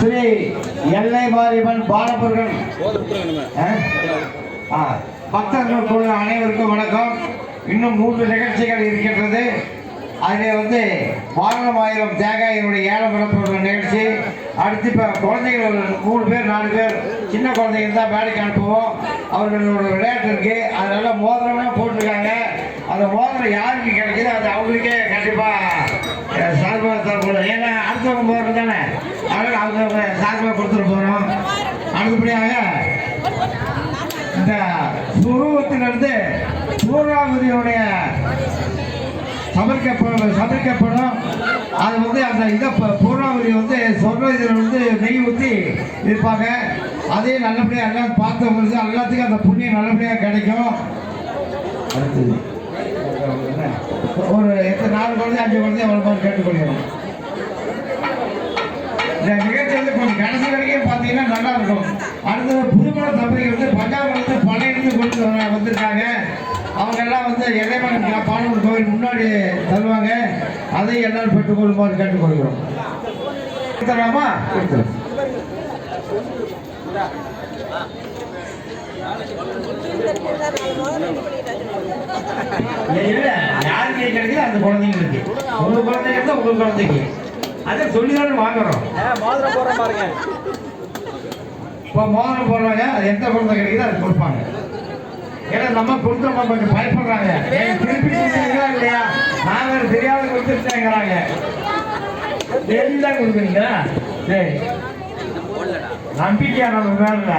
ஸ்ரீ எல்லை மாரியம்மன் பாலமுருகன் பக்தர்கள் குழு அனைவருக்கும் வணக்கம். இன்னும் 3 நிகழ்ச்சிகள் இருக்கின்றது. அதில் வாரணமாயிரம் தேங்காயினுடைய ஏலம் விளப்படுற நிகழ்ச்சி. அடுத்து இப்போ குழந்தைகள் 3 பேர் 4 பேர் சின்ன குழந்தைங்க தான் வேலைக்கு அனுப்புவோம். அவர்களோட விளையாட்டு இருக்கு. அதனால மோதிரம்லாம் போட்டிருக்காங்க. அந்த மோதிரம் யாருக்கு கிடைக்குது அது அவங்களுக்கே கண்டிப்பாக சார்பாக தரப்படும். ஏன்னா அடுத்தவங்க மோதிரம் தானே, அதனால் அவங்க சார்பாக கொடுத்துட்டு போகிறோம். அடுத்தபடியாக இந்த சுரூபத்திலிருந்து பூர்ணாவதியுடைய சமைக்கப்படும். அது அந்த இதை பூர்ணாவதி சொர்ண இதில் நெய் ஊற்றி இருப்பாங்க. அதையும் நல்லபடியாக எல்லாம் பார்த்தவங்களுக்கு எல்லாத்துக்கும் அந்த புண்ணியம் நல்லபடியாக கிடைக்கும். அடுத்தது ஒரு 4 குழந்தை 5 குழந்தை அவ்வளோ கேட்டுக்கொள்கிறோம். இந்த நிகழ்ச்சி கொஞ்சம் கடைசி வரைக்கும் பார்த்தீங்கன்னா நல்லா இருக்கும். அடுத்தது புதுமண தம்பதிக்கு பஞ்சாபம் பழையிருந்து கொண்டு வந்திருக்காங்க. அவங்க எல்லாம் எல்லைமன் பாலூர் கோவில் முன்னாடி தருவாங்க. அதையும் எல்லாரும் பெற்றுக்கொள்ளுமாறு கேட்டுக்கொள்கிறோம். கொடுத்துடலாமா? கொடுத்துருவோம். யாருக்கு கிடைக்குது அந்த குழந்தைங்களுக்கு, உங்க குழந்தைங்க உங்க குழந்தைக்கு அதை சொல்லிதான் வாங்குறோம். மோதிரம் போடுற பாருங்க. இப்போ மோதிரம் போடுறாங்க. அது எந்த குழந்தை கிடைக்குதோ அது கொடுப்பாங்க. ஏன்னா நம்ம கொடுத்தோம் கொஞ்சம் பயப்படுறாங்க. திருப்பி கொடுத்தீங்களா இல்லையா, நான் வேறு தெரியாத கொடுத்துட்டேங்கிறாங்க. தெரிஞ்சுதான் கொடுக்குறீங்களா? சரி, நம்பிக்கையா நம்ம வேற இல்லை.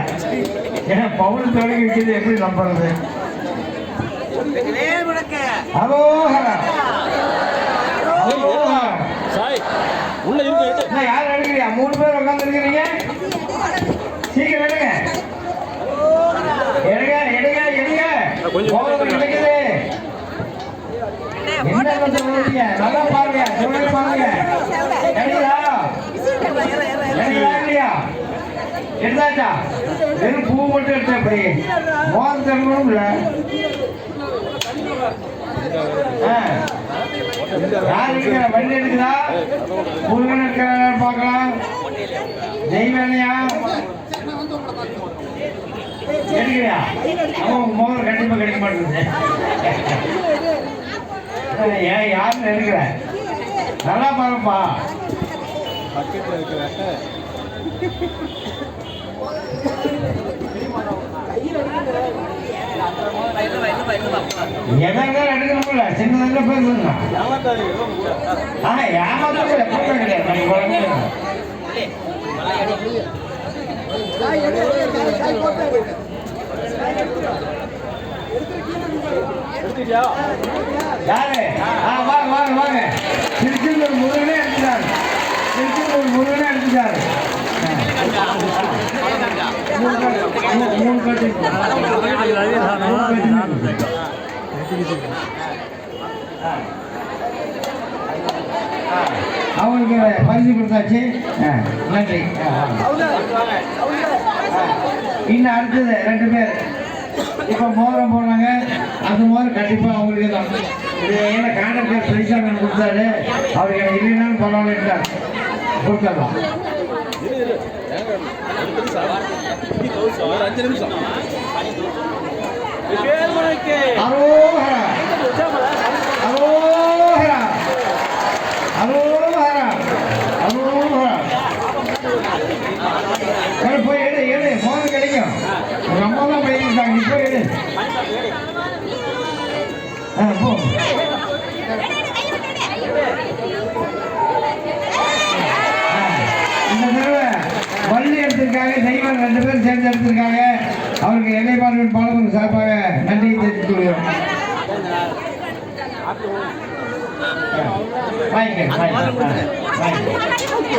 ஏன்னா பவுன் தொடங்கி வைக்கிறது எப்படி நம்புறது? யார் எடுக்கிறீங்க? 3 பேர் உட்காந்து இருக்கிறீங்க. சீக்கிரம் எடுங்க எடுங்க எடுங்க எடுங்க. கிடைக்குது. என்ன சொல்றீங்க? நல்லா பாருங்க, சொல்ல பாருங்க. எடுங்களா இல்லையா? எடுத்தாச்சா? வெறும் பூ மட்டும் எடுத்த அப்படி மோதம் தரணும் இல்ல. யாருக்கு வண்டி எடுக்குதா? முருகன் இருக்கிற பார்க்கலாம். தெய்வனையா எடுக்கிறியா? அவன் மோதல் கண்டிப்பா கிடைக்க மாட்டேங்குது. ஏன் யாருன்னு எடுக்கிற? நல்லா பாருப்பா. எதாவது எடுக்கணும்ல, சின்னதுல போயிருந்தா ஏமாத்த கிடையாது. யாரு? வாங்க வாங்க வாங்க. திருச்செந்தூர் முருகனே எடுத்துட்டாரு. திருச்செந்தூர் முருகனே எடுத்துட்டாரு. 3 கட்டி அவங்களுக்கு பரிசு கொடுத்தாச்சு. நன்றி. இன்னும் அடுத்தது 2 பேர் இப்போ மோதிரம் போனாங்க. அந்த மோதிரம் கண்டிப்பாக அவங்களுக்கு தான். இது ஏன்னா கான்ட்ராக்டர் பெரிசாமி கொடுத்தாரு. அவருக்கு எனக்கு இல்லைனாலும் பரவாயில்ல கொடுத்துடலாம். அரோஹரா அரோஹரா அரோஹரா அரோஹரா. போய் எடு எடு, மோதிரம் கிடைக்கும். நம்ம தான் பண்ணிட்டாங்க. நீ போய் எடு. போ. இந்த தடவை வள்ளி எடுத்திருக்காங்க. தெய்வம் 2 பேரும் சேர்ந்து எடுத்திருக்காங்க. அவருக்கு எல்லை மாரியம்மன் பாலமுருகன் சார்பாக நன்றியை தெரிவித்துக் கொள்கிறோம்.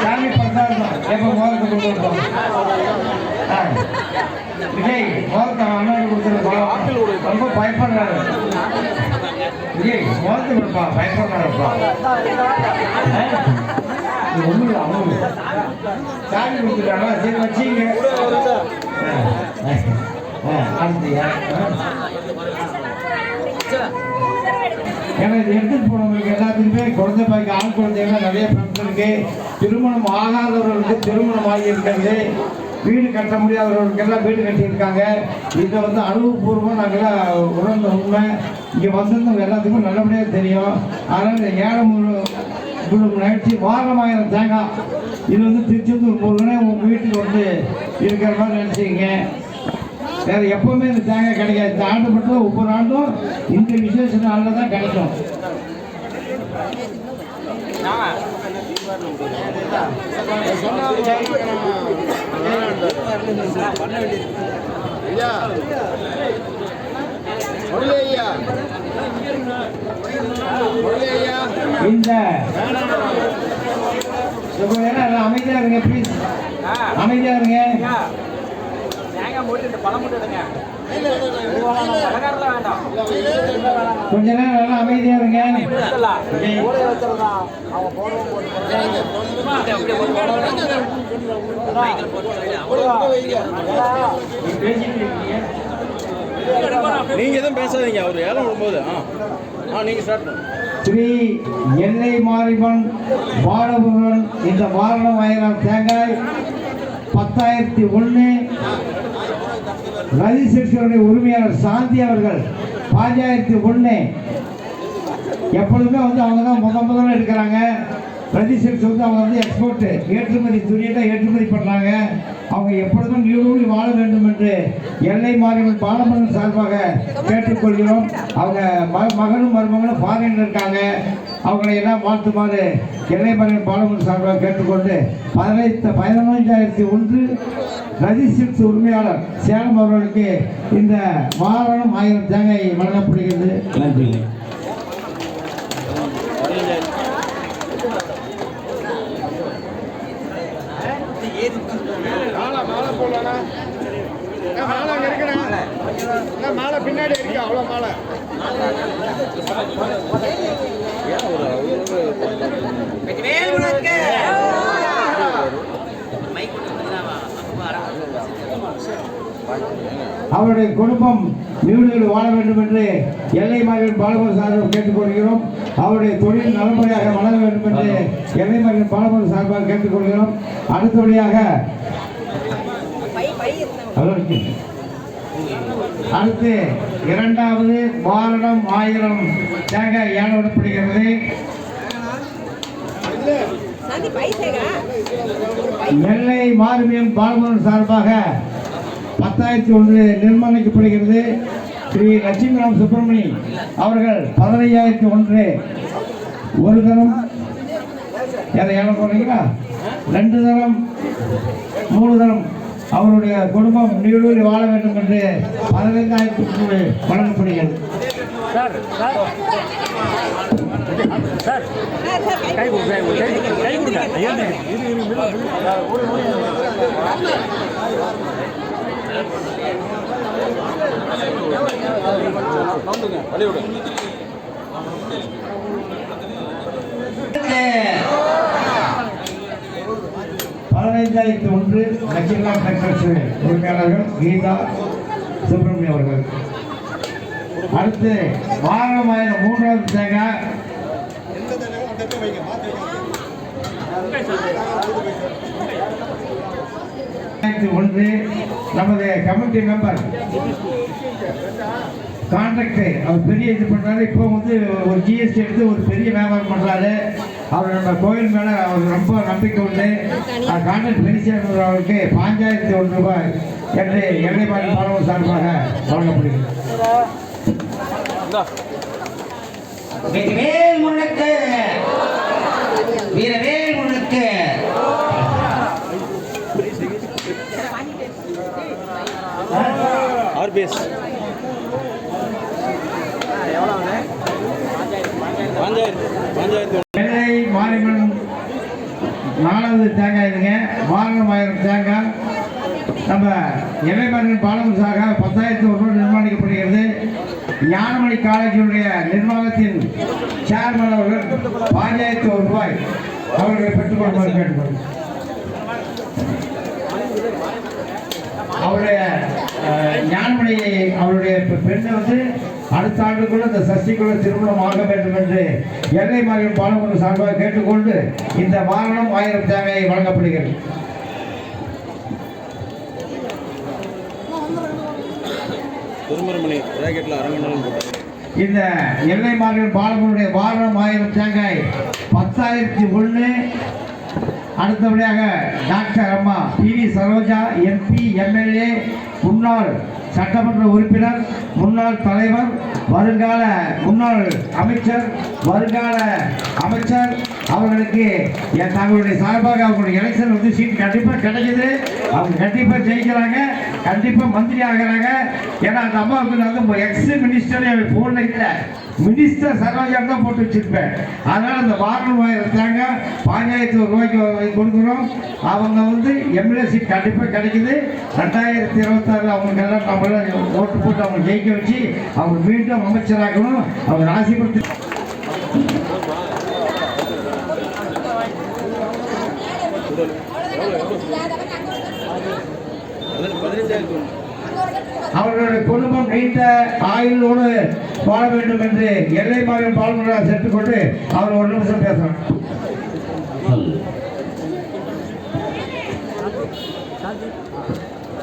சாமி பிரசாதம் எப்போ மோதத்தை கொண்டு வந்தோம். விஜய் மோதத்தை அண்ணன் கொடுத்துருப்போம். ரொம்ப பயப்படுறாரு விஜய். மோதத்தை கொடுப்பா, பயப்படுறாருப்பா. ஒண்ணு அவங்க சாமி கொடுத்துட்டாங்க. சரி வச்சிங்க. அடுத்து ஏன்னா இது எடுத்துட்டு போனவங்களுக்கு எல்லாத்துக்குமே குழந்தை பாய்க்கு ஆண் குழந்தைகள் நிறைய பிரச்சனை இருக்கு. திருமணம் ஆகாதவர்களுக்கு திருமணம் ஆகி இருக்கிறது. வீடு கட்ட முடியாதவர்களுக்கெல்லாம் வீடு கட்டியிருக்காங்க. இதை வந்து அனுபவபூர்வமாக நாங்களாம் உணர்ந்த உண்மை. இங்கே வந்திருந்தவங்க எல்லாத்துக்கும் நல்லபடியாக தெரியும். அதனால் இந்த ஏழை நிகழ்ச்சி வாரணமாயிரம் தேங்காய் இது வந்து திருச்செந்தூர் முருகனே உங்கள் வீட்டுக்கு வந்து இருக்கிற மாதிரி நினச்சிங்க. வேறு எப்போவுமே இந்த தேங்காய் கிடைக்காது. இந்த ஆண்டு மட்டும் ஒவ்வொரு ஆண்டும் இந்த விசேஷ நாளில் தான் கிடைக்கும். இந்த அமைதியா இருங்க, ப்ளீஸ் அமைதியா இருங்க. கொஞ்ச நேரம் நல்லா அமைதியா இருங்க. நீங்க எதுவும் பேசாதீங்க. அவர் ஏலம் விடும்போது நீங்க ஸ்டார்ட் பண்ணுங்க. ஸ்ரீ எல்லை மாரியம்மன் பாலமுருகன் இந்த வாரணமாயிரம் தேங்காய் 10,001 ரஜிஸ்ட்ரேஷனுடைய உரிமையாளர் சாந்தி அவர்கள் 5,001. எப்பொழுதுமே வந்து அவங்க தான் முதல்ல எடுக்கிறாங்க. ரஜிஸ்ட்ரேஷன் வந்து அவங்க வந்து எக்ஸ்போர்ட் ஏற்றுமதி துணியை தான் ஏற்றுமதி பண்ணுறாங்க. அவங்க எப்பொழுதும் நீடூழி வாழ வேண்டும் என்று எல்லை மாரியம்மன் பாலமுருகன் சார்பாக கேட்டுக்கொள்கிறோம். அவங்க மகனும் மருமகனும் ஃபாரின்ல இருக்காங்க. அவங்களை எல்லாம் வாழ்த்துமாறு எல்லை மாரியம்மன் பாலமுருகன் சார்பாக கேட்டுக்கொண்டு 15,001 ரஜிஸ்ட்ரேஷன் உரிமையாளர் சேலம் அவர்களுக்கு இந்த வாரணம் 1000 தேங்காய் வழங்கப்படுகிறது. நன்றி. மாலை பின்னாடி இருக்கு. அவ்வளோ மாலை அவருடைய குடும்பம் நீடு வாழ வேண்டும் என்று எல்லை மாரியம்மன் பாலமுருகன் சார்பாக கேட்டுக்கொள்கிறோம். அவருடைய தொழில் நலமுறையாக வளர வேண்டும் என்று எல்லை மாரியம்மன் பாலமுருகன் சார்பாக கேட்டுக்கொள்கிறோம். அடுத்தபடியாக அடுத்து இரண்டாவது வாரணம் 1000 தேங்காய் ஏலம் விடப்படுகிறது. எல்லை மாரியம்மன் பாலமுருகன் சார்பாக 10,001 நிர்மாணிக்கப்படுகிறது. ஸ்ரீ லட்சுமிராம் சுப்பிரமணி அவர்கள் 15,001 ஒரு தரம் ஏலம் போடுறீங்களா? 2 தரம் 3 தரம் அவருடைய குடும்பம் நீடூழி வாழ வேண்டும் என்று 15,000 வழங்கப்படுகிறது. லட்சுமிராம் டிராக்டர்ஸ் உரிமையாளர்கள் கீதா சுப்பிரமணியம் அவர்கள். அடுத்து வாரணமாயிரம் 3வது தேங்காய் 1 நமது கமிட்டி மெம்பர் கான்ட்ராக்டர் அவர் பெரிய இது பண்ணுறாரு. இப்போ வந்து ஒரு ஜிஎஸ்டி எடுத்து ஒரு பெரிய வியாபாரம் பண்ணுறாரு. அவர் நம்ம கோயில் மேலே அவர் ரொம்ப நம்பிக்கை உண்டு. கான்ட்ராக்ட் பெரிசியார் அவருக்கு 5,001 ரூபாய் என்று எல்லை மாரியம்மன் பாலமுருகன் சார்பாக வழங்கப்படுகிறது. வேல் முன்னுக்கு வீரவேல் முன்னுக்கு ஆர்பிஎஸ் எல்லை மாரியம்மன் 4வது தேங்காய் இதுங்க. வாரணம் 1000 தேங்காய் நம்ம எல்லை மாரியம்மன் பாலமுருகன் சார்பாக 10,001 நிர்மாணிக்கப்படுகிறது. ஞானமணி காலேஜுடைய நிர்வாகத்தின் சேர்மன் அவர்கள் 5,001 ரூபாய் அவர்களை பெற்றுக்கொள்ளுமாறு கேட்டுக்கொள்ளும். அவருடைய ஞானமணி அவருடைய பெண்ணை வந்து அடுத்த ஆண்டுக்குள்ள இந்த சஷ்டிக்குள்ள திருமணம் ஆக வேண்டும் என்று எல்லை மகன் பாலமுருகன் சார்பாக கேட்டுக்கொண்டு இந்த வாரணம் 1000 தேங்காயை வழங்கப்படுகிறது. திருமரமணி ஜாக்கெட்டில் அரங்கநாள் போட்டார். இந்த எல்லை மகன் பாலமுருடைய வாரணம் 1000 தேங்காய் 10,001. அடுத்தபடியாக டாக்டர் அம்மா PV சரோஜா MP MLA முன்னாள் சட்டமன்ற உறுப்பினர், முன்னாள் தலைவர், வருங்கால முன்னாள் அமைச்சர், வருங்கால அமைச்சர் அவர்களுக்கு தங்களுடைய சார்பாக அவங்களுடைய எலெக்ஷன் வந்து சீட் கண்டிப்பாக கிடைக்குது. அவங்க கண்டிப்பாக ஜெயிக்கிறாங்க, கண்டிப்பாக மந்திரி ஆகிறாங்க. ஏன்னா அந்த அம்மாவுக்கு வந்து எக்ஸ் மினிஸ்டர் ஃபோனில் இல்லை, மினிஸ்டர் சரோஜா தான் போட்டு வச்சிருப்பேன். அதனால் அந்த வாரணம் 1000 தேங்காய் 1500 ரூபாய்க்கு கொடுக்குறோம். அவங்க வந்து MLA சீட் கண்டிப்பாக கிடைக்குது. 2026 அவங்களுக்கு எல்லாம் நம்மள ஓட்டு போட்டு அவங்க ஜெயிக்க வச்சு அவங்க மீண்டும் அமைச்சராக்கணும். அவங்க ராசிபுரத்து அவர்களுடைய குடும்பம் நீண்ட ஆயுளோடு வாழ வேண்டும் என்று எல்லை மகன் பால்முருகன் சேர்த்துக்கொண்டு அவர் ஒரு நிமிஷம் பேசணும்.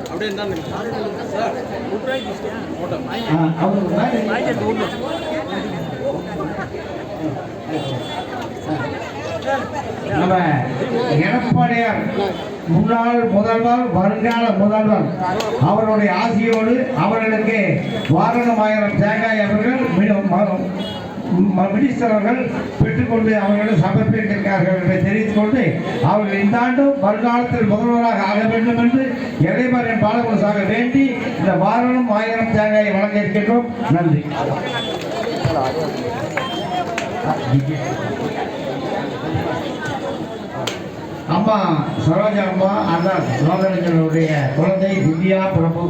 அப்படியே நம்ம எடப்பாடியார் முன்னாள் முதல்வர், வருங்கால முதல்வர் அவருடைய ஆசியோடு அவர்களுக்கு வாரணம் 1000 தேங்காய் அவர்கள் மினிஸ்டர் அவர்கள் பெற்றுக்கொண்டு அவர்களிடம் சமர்ப்பித்திருக்கிறார்கள் என்பதை தெரிவித்துக் கொண்டு அவர்கள் இந்த ஆண்டும் வருங்காலத்தில் முதல்வராக ஆக வேண்டும் என்று எல்லைமகன் பாலமுருகன் வேண்டி இந்த வாரணம் 1000 தேங்காயை வழங்க இருக்கின்றோம். நன்றி. அம்மா சரோஜா அம்மா அதான் சோதரர்களுடைய குழந்தை திவ்யா பிரபு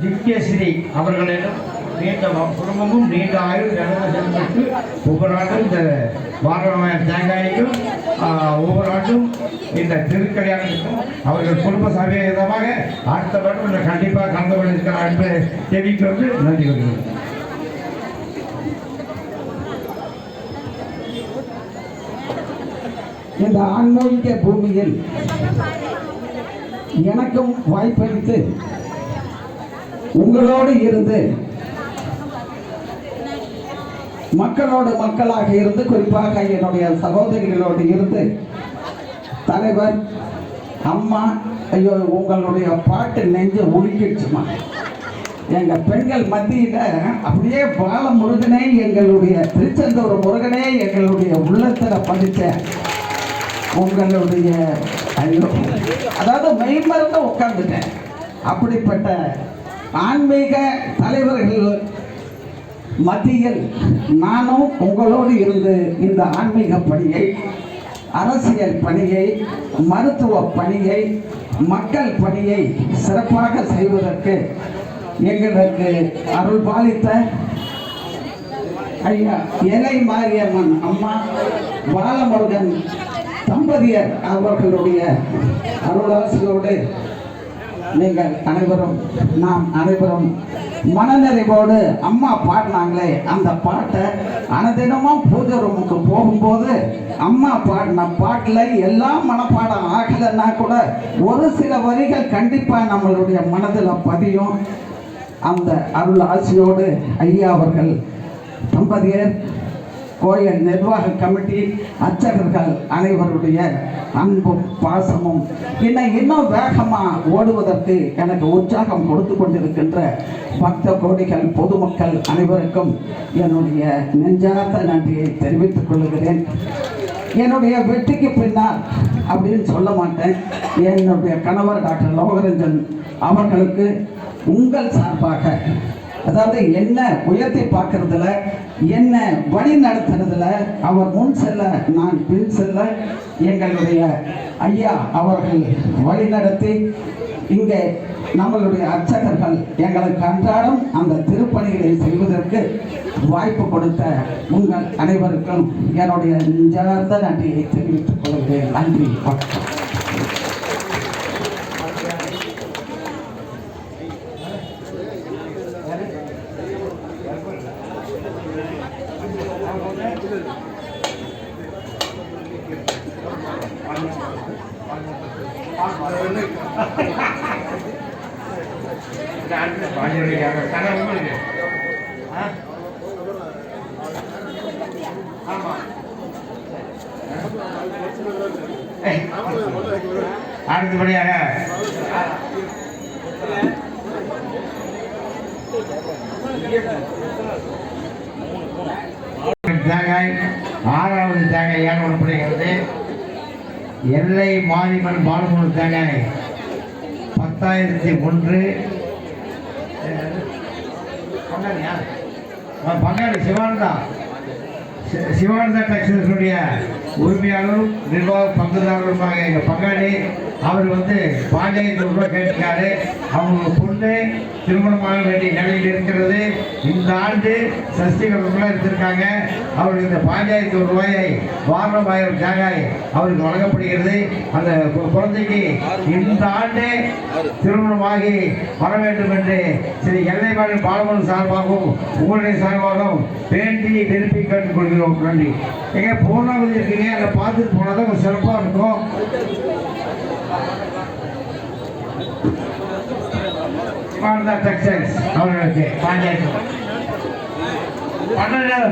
திவ்யஸ்ரீ அவர்களிடம் நீண்ட குடும்பமும் நீண்ட ஆயுள் ஜனங்களுக்கு ஒவ்வொரு ஆண்டும் இந்த வாரணம் 1000 தேங்காய்க்கும் ஒவ்வொரு ஆண்டும் இந்த திருக்கல்யாணத்துக்கும் அவர்கள் குடும்ப சமேதமாக அடுத்த வருடம் கண்டிப்பாக கலந்து கொண்டிருக்கிறார் என்று தெரிவிக்கிறது. நன்றி கொள்கிறேன். இந்த ஆன்மீக பூமியில் எனக்கும் வாய்ப்பளித்து உங்களோடு இருந்து மக்களோடு மக்களாக இருந்து, குறிப்பாக என்னுடைய சகோதரிகளோடு இருந்து, தலைவர் அம்மா, ஐயோ உங்களுடைய பாட்டு நெஞ்சு உருக்கிடுச்சுமா. எங்க பெண்கள் மத்தியில அப்படியே பால முருகனே, எங்களுடைய திருச்செந்தூர் முருகனே எங்களுடைய உள்ளத்துல பதிச்ச உங்களுடைய ஐயோ, அதாவது மெய்மறந்து உட்கார்ந்துட்டேன். அப்படிப்பட்ட ஆன்மீக தலைவர்கள் மத்தியில் நானும் உங்களோடு இருந்து இந்த ஆன்மீக பணியை, அரசியல் பணியை, மருத்துவ பணியை, மக்கள் பணியை சிறப்பாக செய்வதற்கு எங்களுக்கு அருள் பாலித்த ஐயா எல்லை மாரியம்மன் அம்மா பாலமுருகன் தம்பதியர் அவர்களுடைய அருளாசியோடு நீங்கள் அனைவரும், நாம் அனைவரும் மனநிறைவோடு அம்மா பாடினாங்களே அந்த பாட்டை அனுதினமும் பூஜை ரூமுக்கு போகும்போது அம்மா பாடின பாட்டில் எல்லாம் மனப்பாடம் ஆகலைன்னா கூட ஒரு சில வரிகள் கண்டிப்பாக நம்மளுடைய மனதில் பதியும். அந்த அருள் ஆசியோடு ஐயா அவர்கள் தம்பதியர், கோயில் நிர்வாக கமிட்டி, அர்ச்சகர்கள் அனைவருடைய அன்பும் பாசமும் இன்னும் வேகமாக ஓடுவதற்கு எனக்கு உற்சாகம் கொடுத்து கொண்டிருக்கின்ற பக்த கோடிகள், பொதுமக்கள் அனைவருக்கும் என்னுடைய நெஞ்சார்ந்த நன்றியை தெரிவித்துக் கொள்கிறேன். என்னுடைய வெற்றிக்கு பின்னால் அப்படின்னு சொல்ல மாட்டேன். என்னுடைய கணவர் டாக்டர் லோகரஞ்சன் அவர்களுக்கு உங்கள் சார்பாக, அதாவது என்ன உயர்த்தி பார்க்கறதுல, என்ன வழி நடத்துறதுல அவர் முன் செல்ல நான் பின் செல்ல எங்களுடைய ஐயா அவர்கள் வழி நடத்தி இங்கே நம்மளுடைய அர்ச்சகர்கள் எங்களுக்கு அன்றாடம் அந்த திருப்பணிகளை செய்வதற்கு வாய்ப்பு கொடுத்த உங்கள் அனைவருக்கும் என்னுடைய நெஞ்சார்ந்த நன்றியை தெரிவித்துக் கொள்கிறேன். நன்றி, வணக்கம். அடுத்தபடியாக தேங்காய் 6வது தேங்காய் ஏற்படுகிறது. எல்லை மாரியம்மன் பாலமுரு தேங்காய் 10,001. பங்காளி சிவானந்தா டெக்ஸ்டைல்ஸுடைய உரிமையாளரும் நிர்வாக பங்குதாரருமாக எங்கள் பங்காளி அவர் வந்து 1500 ரூபாய் கேட்டிருக்காரு. அவங்க பொண்ணு திருமணமாக வேண்டிய நிலையில் இருக்கிறது. இந்த ஆண்டு சஷ்டிகரமாக எடுத்திருக்காங்க. அவருக்கு இந்த 1500 ரூபாயை வாரணம் 1000 தேங்காய் அவருக்கு வழங்கப்படுகிறது. அந்த குழந்தைக்கு இந்த ஆண்டு திருமணமாகி வர வேண்டும் என்று ஸ்ரீ எல்லைமலை பாலமன் சார்பாகவும் உங்களுடைய சார்பாகவும் வேண்டி விரும்பி கேட்டுக்கொள்கிறோம். நன்றி. எங்க பூர்ணாவதி இருக்கீங்க, அதை பார்த்துட்டு போனதான் கொஞ்சம் சிறப்பாக இருக்கும். சிவானந்தா டெக்ஸ்டைல்ஸ் அவர்களுக்கு 1500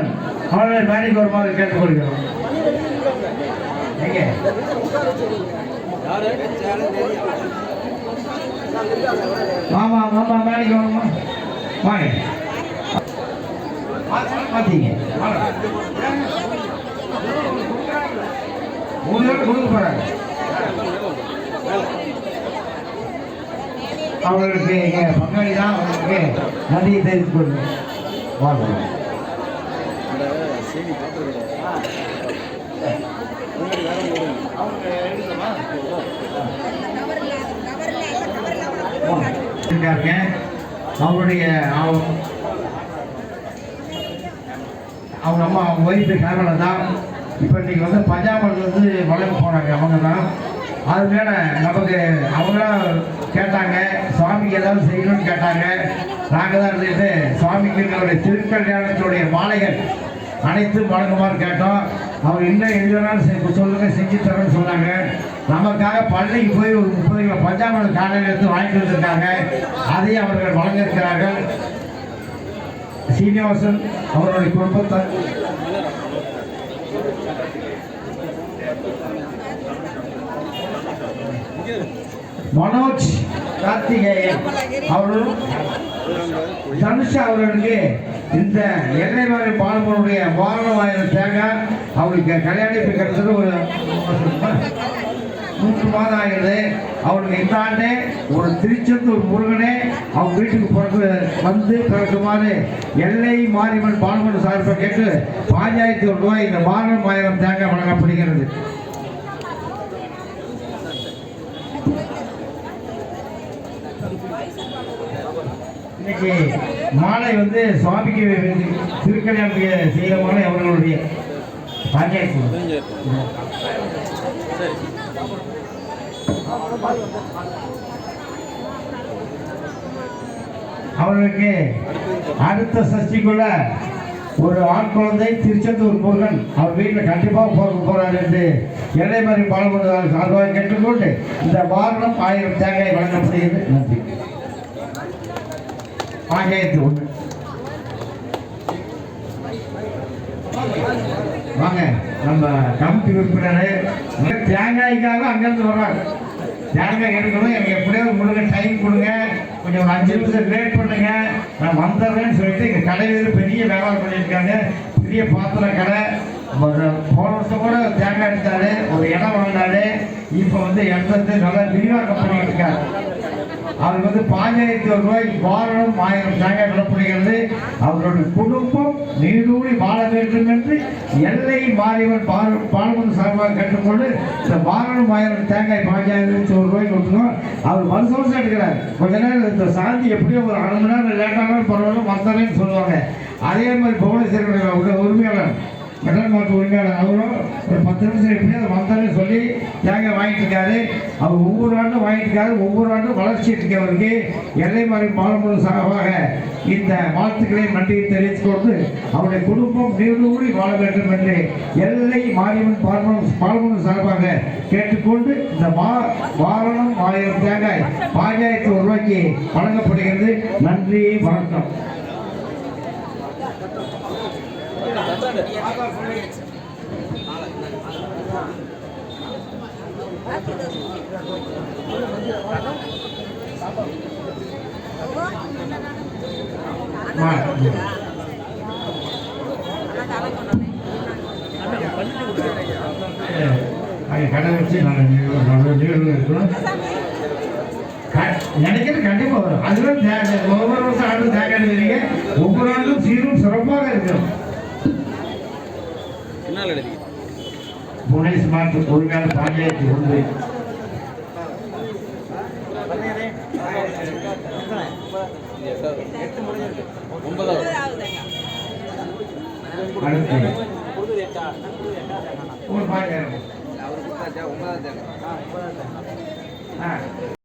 அவர்களை மேடைக்கு வருமாறு கேட்டுக்கொள்கிறோம். ஆமா ஆமா மேடைக்கு வருமா வாங்க பார்த்தீங்க கொடுக்க போறாங்க. அவர்களுக்கு எங்கள் பங்காளி தான் அவர்களுக்கு நன்றியை தெரிவித்துக் கொள்கிறேன். வாங்க அவருடைய அவங்க அம்மா அவங்க ஒய்ஃபு கேரளா தான். இப்போ இன்னைக்கு வந்து பஞ்சாபிலிருந்து வளர்க்க போகிறாங்க. அவங்க தான் அது மேலே நமக்கு அவங்களாம் கேட்டாங்க, சுவாமிக்கு ஏதாவது செய்யணும்னு கேட்டாங்க. நாங்கள் தான் இருந்துட்டு சுவாமிக்கு எங்களுடைய திருக்கல்யாணத்தினுடைய மாலைகள் அனைத்தும் வழங்குமாறு கேட்டோம். அவர் இன்னும் எழுதினாலும் சொல்லுங்க செஞ்சு தரேன்னு சொன்னாங்க. நமக்காக பள்ளிக்கு போய் ஒரு 30 கிலோ பஞ்சாபில் காலையில் எடுத்து வாங்கிட்டு வந்திருக்காங்க. அதையும் அவர்கள் வழங்க இருக்கிறார்கள். சீனிவாசன் அவருடைய குடும்பத்தார் மனோஜ் கார்த்திகேயன் அவர்களும் தனுஷா அவர்களுக்கு இந்த எல்லைமலை பாலமுருடைய வாரணம் 1000 தேங்காய் அவருக்கு கல்யாணிப்பு கிடைச்சது ஒரு 3 மாதம் ஆகிறது. அவருக்கு இந்த ஆண்டு ஒரு திருச்செந்தூர் முருகனே அவங்க வீட்டுக்கு வந்து பிறக்குமாறு எல்லை மாரியம்மன் பாலமுரு சார்பாக கேட்டு 1500 ரூபாய் இந்த வாரணம் 1000 தேங்காய் வழங்கப்படுகிறது. இன்னைக்கு மாலை வந்து சுவாமிக்கு திருக்கல்யாணத்துக்கு செய்கிற மாலை அவர்களுடைய பஞ்சாயத்து அவர்களுக்கு அடுத்த சஷ்டிக்குள்ள ஒரு ஆண் குழந்தை திருச்செந்தூர் முருகன் அவர் வீட்டில் கண்டிப்பாக போக போறாரு என்று எல்லைமறை பாலமுருகன் சார்பாக கேட்டுக்கொண்டு இந்த வாரணம் 1000 தேங்காய் வழங்கப்படுகிறது. நன்றி. பஞ்சாயத்து 1 வாங்க. நம்ம கமிட்டி உறுப்பினர் தேங்காய்க்காக அங்கேருந்து வர்றாங்க. தேங்காய் எடுக்கணும், எனக்கு எப்படியாவது முழுங்க டைம் கொடுங்க, கொஞ்சம் ஒரு 5 நிமிஷம் லேட் பண்ணுங்க, நான் வந்துடுறேன்னு சொல்லிட்டு எங்கள் கடையில் பெரிய வியாபாரம் பண்ணியிருக்காங்க. பெரிய பாத்திர கடை. போன வருஷம் கூட தேங்காய் எடுத்தாரு, ஒரு இடம் வாங்கினாரு. இப்போ வந்து இடத்துல நல்லா விரிவாக்கம் பண்ணிட்டு இருக்காரு. அவருக்கு வந்து 1500 ரூபாய்க்கு வாரணம் 1000 தேங்காய் விடப்படுகிறது. அவருடைய குடும்பம் நீடூழி வாழ வேண்டும் என்று எல்லை மாரியம்மன் பாலமுரு சார்பாக கேட்டுக்கொண்டு இந்த வாரணம் 1000 தேங்காய் 1500 ரூபாய்க்கு கொடுக்கணும். அவர் வருஷம் எடுக்கிறார். கொஞ்ச நேரம் இந்த சாந்தி எப்படியோ ஒரு 1/2 மணி நேரம் லேட்டானாலும் பரவாயில்ல மற்றவன்னு சொல்லுவாங்க. அதே மாதிரி புவனேஸ்வரனுடைய உரிமையாளர் மெட்டல் மாட்டு உரிமையாளர் அவரும் ஒரு 10 நிமிஷம் எப்படியாவது வந்தாலும் சொல்லி தேங்காய் வாங்கிட்டு இருக்காரு. அவர் ஒவ்வொரு ஆண்டும் வாங்கிட்டு இருக்காரு. ஒவ்வொரு ஆண்டும் வளர்ச்சி இருக்கவருக்கு எல்லைமறை பாலமுருகன் சார்பாக இந்த வாழ்த்துக்களை நன்றியை தெரிவித்துக் கொண்டு அவருடைய குடும்பம் நீடூழி வாழ வேண்டும் என்று எல்லை மாரியம்மன் பாலமுருகன் சார்பாக கேட்டுக்கொண்டு இந்த வாரணம் 1000 தேங்காய் பாஜகத்தை உருவாக்கி வழங்கப்படுகிறது. நன்றி, வணக்கம். கடை வச்சு நிகழ்வு இருக்கணும் நினைக்கிறது கண்டிப்பா வரும். அதுதான் ஒவ்வொரு வருஷம் ஆண்டு தேங்காய் எழுதுறீங்க. ஒவ்வொரு ஆண்டும் சீரும் சிறப்பாக இருக்கணும். புனே ஸ்மார்ட் ஒழுங்கான பாஞ்சாயத்து ஒன்று அடுத்து